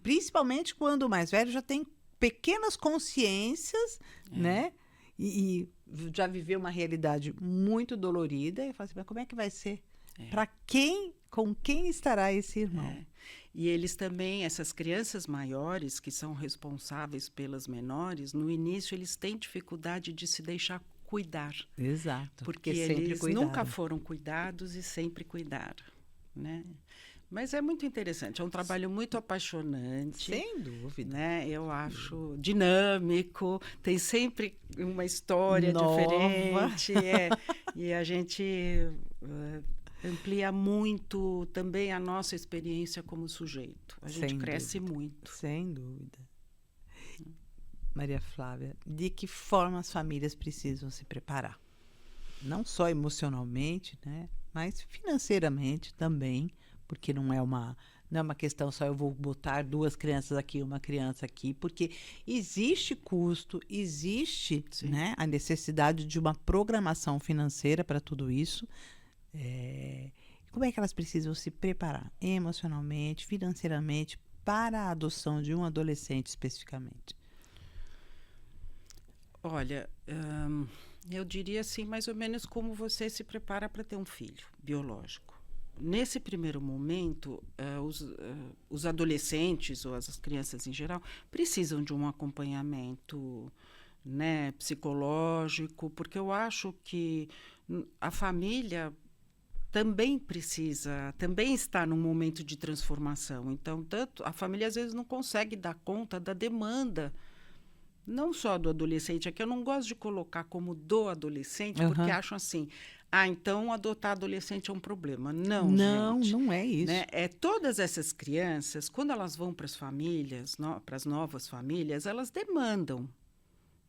Principalmente quando o mais velho já tem pequenas consciências, né? E já viveu uma realidade muito dolorida. E eu falo assim, mas como é que vai ser? Para quem, com quem estará esse irmão? E eles também, essas crianças maiores, que são responsáveis pelas menores, no início eles têm dificuldade de se deixar cuidar. Exato. Porque eles nunca foram cuidados e sempre cuidaram, né? Mas é muito interessante, é um trabalho muito apaixonante. Sem dúvida. Né? Eu acho dinâmico, tem sempre uma história diferente. E a gente amplia muito também a nossa experiência como sujeito. A gente cresce muito. Sem dúvida. Maria Flávia, de que forma as famílias precisam se preparar? Não só emocionalmente, né, mas financeiramente também, porque não é uma questão só eu vou botar 2 crianças aqui, uma criança aqui, porque existe custo, existe, né, a necessidade de uma programação financeira para tudo isso. Como é que elas precisam se preparar emocionalmente, financeiramente, para a adoção de um adolescente especificamente? Olha, eu diria assim, mais ou menos como você se prepara para ter um filho biológico. Nesse primeiro momento, os adolescentes ou as crianças em geral precisam de um acompanhamento, né, psicológico, porque eu acho que a família também está num momento de transformação. Então, a família às vezes não consegue dar conta da demanda, não só do adolescente, é que eu não gosto de colocar como do adolescente, porque acham assim, então adotar adolescente é um problema. Não, gente. Não é isso. Né? Todas essas crianças, quando elas vão para as famílias, para as novas famílias, elas demandam.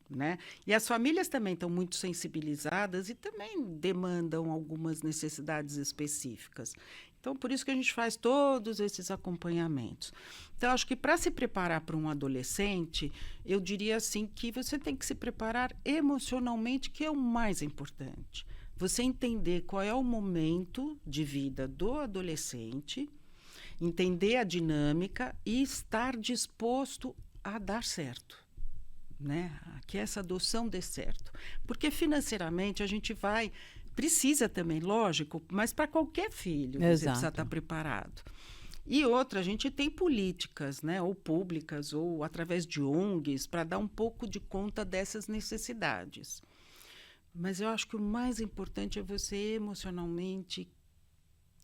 Né? E as famílias também estão muito sensibilizadas e também demandam algumas necessidades específicas. Então, por isso que a gente faz todos esses acompanhamentos. Então, acho que para se preparar para um adolescente, eu diria assim que você tem que se preparar emocionalmente, que é o mais importante. Você entender qual é o momento de vida do adolescente, entender a dinâmica e estar disposto a dar certo. Né? Que essa adoção dê certo. Porque financeiramente a gente precisa também, lógico, mas para qualquer filho você precisa estar preparado. E outra, a gente tem políticas, né, ou públicas, ou através de ONGs, para dar um pouco de conta dessas necessidades. Mas eu acho que o mais importante é você emocionalmente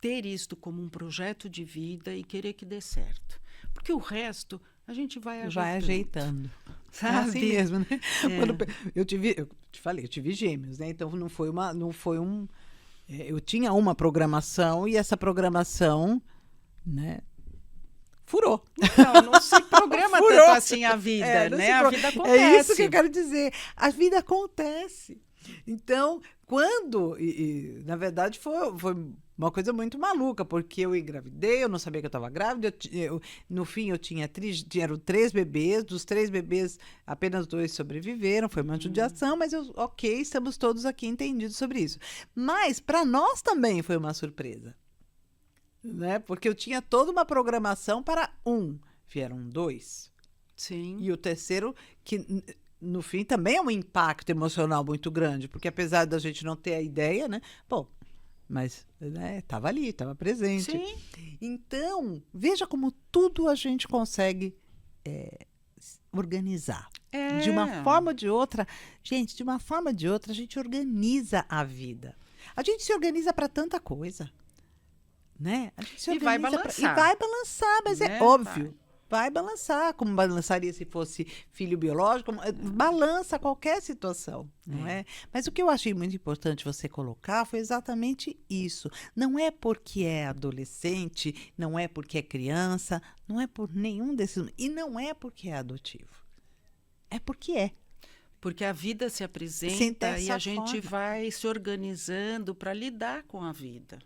ter isto como um projeto de vida e querer que dê certo. Porque o resto a gente vai ajeitando. Sabe? É assim mesmo, né? Quando eu te falei, eu tive gêmeos, né? Então eu tinha uma programação e essa programação, né, furou. Não se programa tanto assim a vida, né? A vida acontece. É isso que eu quero dizer. A vida acontece. Então, na verdade, foi uma coisa muito maluca, porque eu engravidei, eu não sabia que eu estava grávida, no fim eram 3 bebês, dos 3 bebês, apenas 2 sobreviveram, foi uma judiação, mas estamos todos aqui entendidos sobre isso. Mas, para nós também foi uma surpresa, né? Porque eu tinha toda uma programação para vieram 2. Sim. E o terceiro, que no fim também é um impacto emocional muito grande, porque apesar da gente não ter a ideia, né? Bom, mas estava ali, estava presente. Sim. Então, veja como tudo a gente consegue organizar. De uma forma ou de outra, gente, a gente organiza a vida. A gente se organiza para tanta coisa, né? A gente se organiza vai balançar. E vai balançar, mas é óbvio. vai balançar, como balançaria se fosse filho biológico, balança qualquer situação, não é? Mas o que eu achei muito importante você colocar foi exatamente isso. Não é porque é adolescente, não é porque é criança, não é por nenhum desses, e não é porque é adotivo. É porque é. Porque a vida se Sem apresenta ter e essa a gente forma. vai se organizando para lidar com a vida,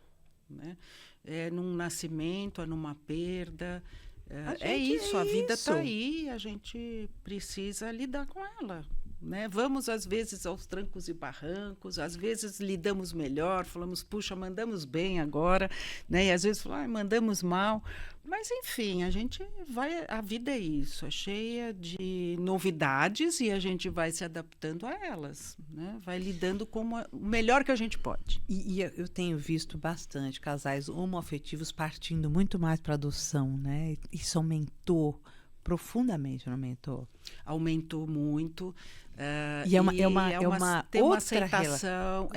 né? É num nascimento, é numa perda. A É gente isso, a vida isso. está aí, a gente precisa lidar com ela. Né? Vamos, às vezes, aos trancos e barrancos, às vezes lidamos melhor, falamos, puxa, mandamos bem agora, né? E às vezes falamos, mandamos mal. Mas, enfim, a gente vai. A vida é isso, é cheia de novidades e a gente vai se adaptando a elas, né? Vai lidando com o melhor que a gente pode. E eu tenho visto bastante casais homoafetivos partindo muito mais para adoção, né? Isso aumentou profundamente, não aumentou? Aumentou muito. E é uma tem uma outra aceitação.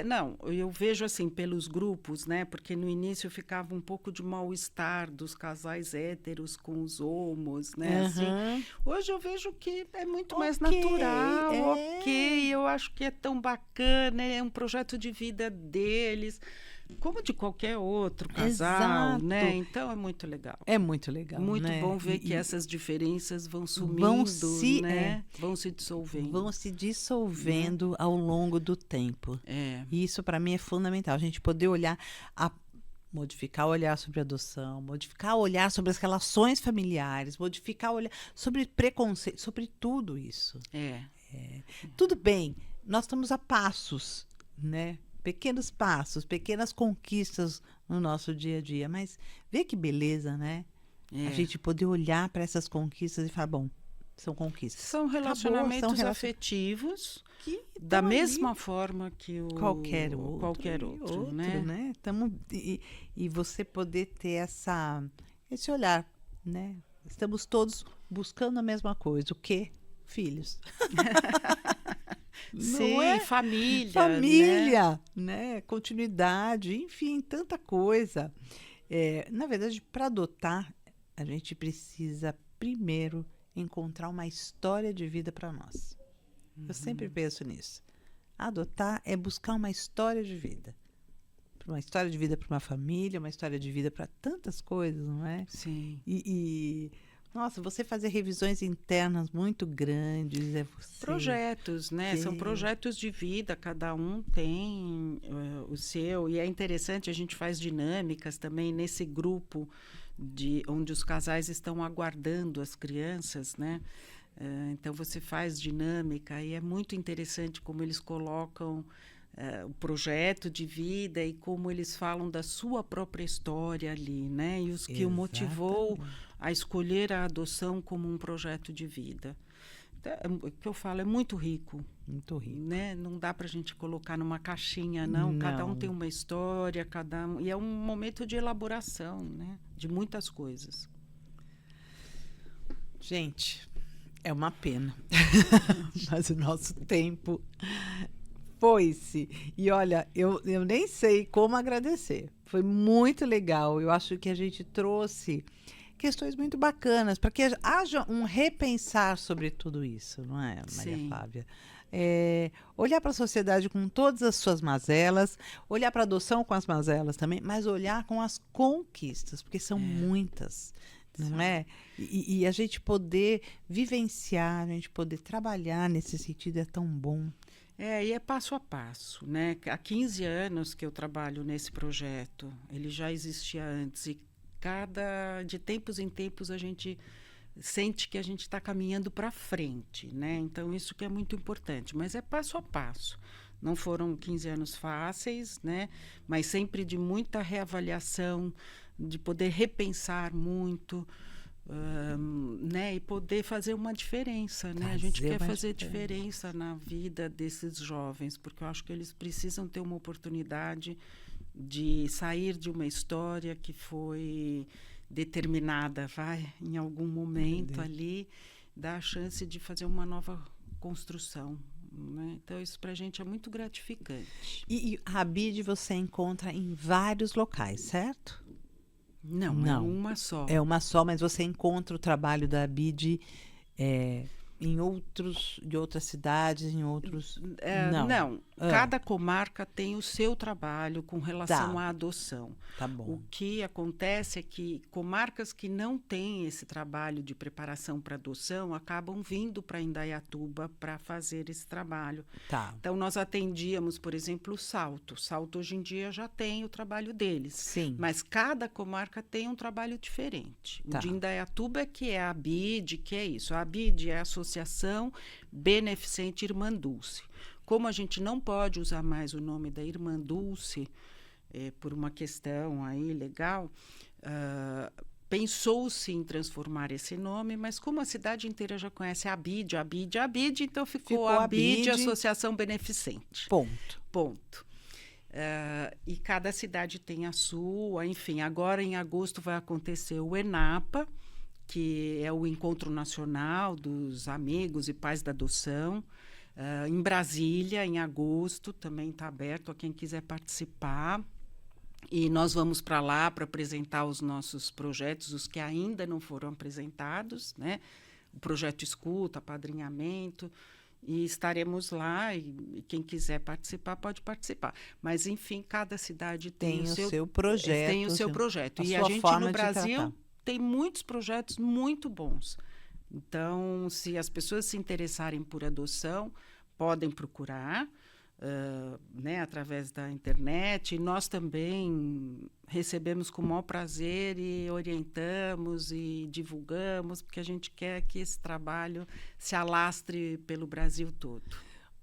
Não, eu vejo assim pelos grupos, né? Porque no início ficava um pouco de mal-estar dos casais héteros com os homos, né? Assim, hoje eu vejo que é muito mais natural, ok. Eu acho que é tão bacana, é um projeto de vida deles. Como de qualquer outro casal, Exato. né? Então é muito legal. É muito legal, Muito né? bom ver que essas diferenças vão sumindo, né? Vão se dissolvendo. Vão se dissolvendo ao longo do tempo. E isso para mim é fundamental. A gente poder modificar o olhar sobre a adoção, modificar o olhar sobre as relações familiares, modificar o olhar sobre preconceito, sobre tudo isso. Tudo bem, nós estamos a passos, né? Pequenos passos, pequenas conquistas no nosso dia a dia. Mas vê que beleza, né? A gente poder olhar para essas conquistas e falar, bom, são conquistas. São relacionamentos afetivos que da mesma forma que qualquer outro, né? E você poder ter esse olhar, né? Estamos todos buscando a mesma coisa. O quê? Filhos. Sim, família, né? Continuidade, enfim, tanta coisa. Na verdade, para adotar, a gente precisa primeiro encontrar uma história de vida para nós. Eu sempre penso nisso. Adotar é buscar uma história de vida. Uma história de vida para uma família, uma história de vida para tantas coisas, não é? Sim. Nossa, você fazer revisões internas muito grandes, projetos, né? São projetos de vida, cada um tem o seu. E é interessante, a gente faz dinâmicas também nesse grupo onde os casais estão aguardando as crianças, né? Então, você faz dinâmica e é muito interessante como eles colocam o projeto de vida e como eles falam da sua própria história ali, né? E os que o motivou a escolher a adoção como um projeto de vida. Então, o que eu falo é muito rico. Muito rico. Né? Não dá para a gente colocar numa caixinha, não. Cada um tem uma história, e é um momento de elaboração, né? De muitas coisas. Gente, é uma pena. Mas o nosso tempo foi-se. E olha, eu nem sei como agradecer. Foi muito legal. Eu acho que a gente trouxe questões muito bacanas para que haja um repensar sobre tudo isso, não é, Maria Flávia? Olhar para a sociedade com todas as suas mazelas, olhar para a adoção com as mazelas também, mas olhar com as conquistas, porque são muitas. Não é? E a gente poder vivenciar, a gente poder trabalhar nesse sentido é tão bom. E é passo a passo, né? Há 15 anos que eu trabalho nesse projeto, ele já existia antes e de tempos em tempos a gente sente que a gente está caminhando para frente, né? Então isso que é muito importante, mas é passo a passo. Não foram 15 anos fáceis, né? Mas sempre de muita reavaliação, de poder repensar muito, né? E poder fazer uma diferença, né? A gente quer fazer diferença na vida desses jovens, porque eu acho que eles precisam ter uma oportunidade de sair de uma história que foi determinada, em algum momento ali, dar a chance de fazer uma nova construção. Né? Então, isso para a gente é muito gratificante. E a BID você encontra em vários locais, certo? Não, é Não. uma só. É uma só, mas você encontra o trabalho da BID de outras cidades, em outros... Não, Ah, cada comarca tem o seu trabalho com relação Tá. à adoção. tá O bom. que acontece é que comarcas que não têm esse trabalho de preparação para adoção acabam vindo para Indaiatuba para fazer esse trabalho. Tá. Então, nós atendíamos, por exemplo, o Salto. O Salto, hoje em dia, já tem o trabalho deles. Sim. Mas cada comarca tem um trabalho diferente. Tá. O de Indaiatuba que é a BID, que é isso. A BID é a Associação Beneficente Irmã Dulce. Como a gente não pode usar mais o nome da Irmã Dulce, por uma questão aí legal, pensou-se em transformar esse nome, mas como a cidade inteira já conhece a BID, então ficou a BID, Associação Beneficente. Ponto. E cada cidade tem a sua, enfim. Agora, em agosto, vai acontecer o ENAPA, que é o Encontro Nacional dos Amigos e Pais da Adoção. Em Brasília, em agosto, também está aberto a quem quiser participar. E nós vamos para lá para apresentar os nossos projetos, os que ainda não foram apresentados, né? O projeto Escuta, apadrinhamento, e estaremos lá e quem quiser participar pode participar. Mas, enfim, cada cidade tem o seu projeto. Tem o seu projeto. E a sua gente, forma no de Brasil, tratar. tem muitos projetos muito bons. Então, se as pessoas se interessarem por adoção, podem procurar, né, através da internet. E nós também recebemos com o maior prazer e orientamos e divulgamos, porque a gente quer que esse trabalho se alastre pelo Brasil todo.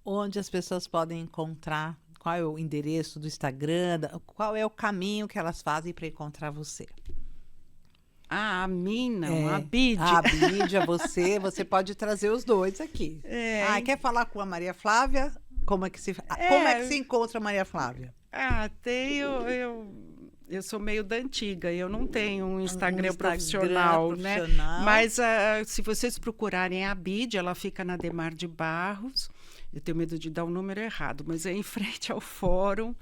Onde as pessoas podem encontrar? Qual é o endereço do Instagram? Qual é o caminho que elas fazem para encontrar você? A mim não, a BID. A BID, você pode trazer os dois aqui. Quer falar com a Maria Flávia? Como é que se encontra a Maria Flávia? Eu sou meio da antiga, eu não tenho um Instagram profissional, né? Mas se vocês procurarem a BID, ela fica na Demar de Barros. Eu tenho medo de dar o número errado, mas é em frente ao fórum.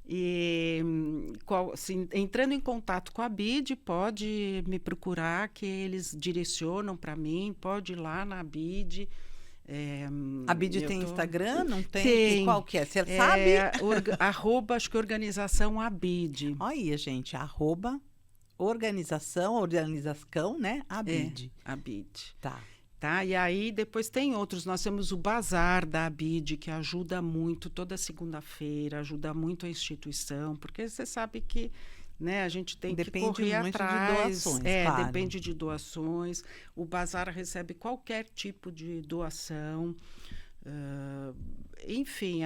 E entrando em contato com a BID, pode me procurar, que eles direcionam para mim, pode ir lá na BID. A BID tem Instagram? Não tem? Tem. Qual que é? Você sabe? Acho que organização ABID. Olha, gente, organização, né? ABID. ABID. Tá. E aí depois tem outros. Nós temos o Bazar da ABID, que ajuda muito toda segunda-feira, ajuda muito a instituição, porque você sabe que, né, a gente tem que correr atrás. De doações, claro. Depende de doações. O Bazar recebe qualquer tipo de doação. Enfim,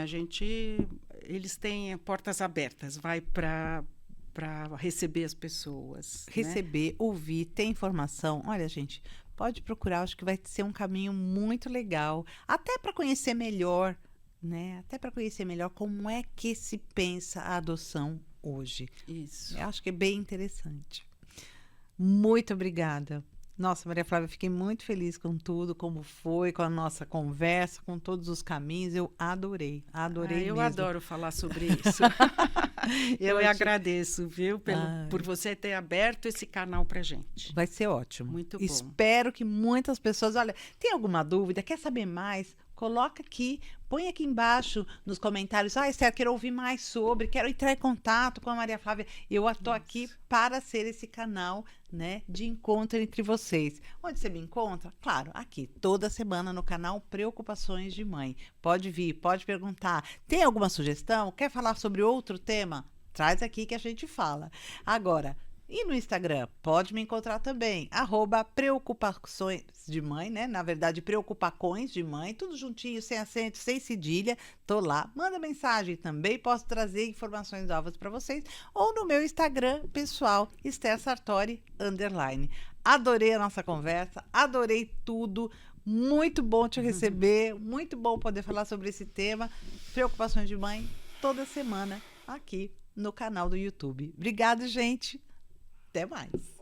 eles têm portas abertas, vai para receber as pessoas. Receber, né? Ouvir, ter informação. Olha, gente, pode procurar, acho que vai ser um caminho muito legal, até para conhecer melhor, né? Até para conhecer melhor como é que se pensa a adoção hoje. Isso. Eu acho que é bem interessante. Muito obrigada. Nossa, Maria Flávia, fiquei muito feliz com tudo, como foi, com a nossa conversa, com todos os caminhos. Eu adorei eu mesmo. Adoro falar sobre isso. eu agradeço, viu, por você ter aberto esse canal pra gente. Vai ser ótimo. Muito bom. Espero que muitas pessoas... Olha, tem alguma dúvida? Quer saber mais? Coloca aqui, põe aqui embaixo nos comentários. Esther, quero ouvir mais sobre, quero entrar em contato com a Maria Flávia. Eu estou aqui para ser esse canal, né, de encontro entre vocês. Onde você me encontra? Claro, aqui, toda semana no canal Preocupações de Mãe. Pode vir, pode perguntar. Tem alguma sugestão? Quer falar sobre outro tema? Traz aqui que a gente fala. Agora... E no Instagram, pode me encontrar também, @preocupações de mãe, né? Na verdade, preocupacões de mãe, tudo juntinho, sem acento, sem cedilha. Tô lá, manda mensagem também, posso trazer informações novas para vocês. Ou no meu Instagram pessoal, Esther Sartori, _. Adorei a nossa conversa, adorei tudo. Muito bom te receber, muito bom poder falar sobre esse tema. Preocupações de mãe, toda semana, aqui no canal do YouTube. Obrigada, gente. Até mais.